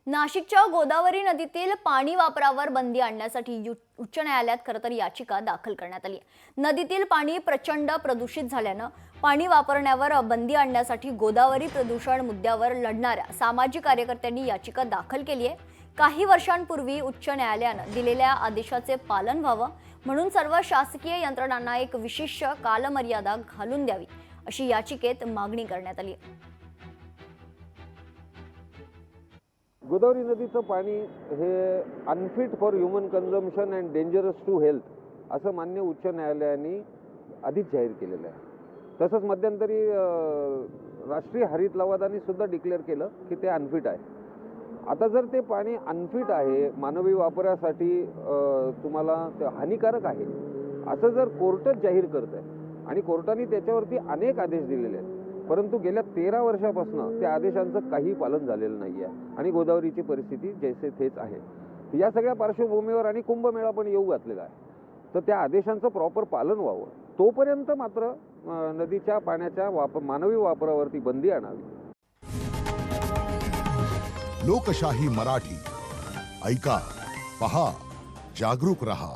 नाशिकच्या गोदावरी नदीतील पाणी वापरावर बंदी आणण्यासाठी उच्च न्यायालयात खरं तर याचिका दाखल करण्यात आली आहे। नदीतील पाणी प्रचंड प्रदूषित झाल्यानं पाणी वापरण्यावर बंदी आणण्यासाठी गोदावरी प्रदूषण मुद्द्यावर लढणाऱ्या सामाजिक कार्यकर्त्यांनी याचिका दाखल केली आहे। काही वर्षांपूर्वी उच्च न्यायालयानं दिलेल्या आदेशाचे पालन व्हावं म्हणून सर्व शासकीय यंत्रणांना एक विशिष्ट कालमर्यादा घालून द्यावी अशी याचिकेत मागणी करण्यात आली आहे। गोदावरी नदीचं पाणी हे unfit for human consumption and dangerous to health असं मान्य उच्च न्यायालयाने आधीच जाहीर केलेलं आहे। तसंच मध्यंतरी राष्ट्रीय हरित लवादाने सुद्धा डिक्लेअर केलं की ते अनफिट आहे। आता जर ते पाणी अनफिट आहे, मानवी वापरासाठी तुम्हाला ते हानिकारक आहे असं जर कोर्टच जाहीर करत आहे आणि कोर्टाने त्याच्यावरती अनेक आदेश दिलेले आहेत, परंतु गेल्या 13 वर्षापासून त्या आदेशांचं काही पालन झालेलं नाही आहे आणि गोदावरीची परिस्थिती जैसे तेच आहे। या सगळ्या पार्श्वभूमीवर आणि कुंभमेळा पण येऊ घातलेला आहे, तर त्या आदेशांचं प्रॉपर पालन व्हावं तोपर्यंत मात्र नदीच्या पाण्याच्या मानवी वापरावरती बंदी आणावी। लोकशाही मराठी ऐका, पहा, जागरूक रहा।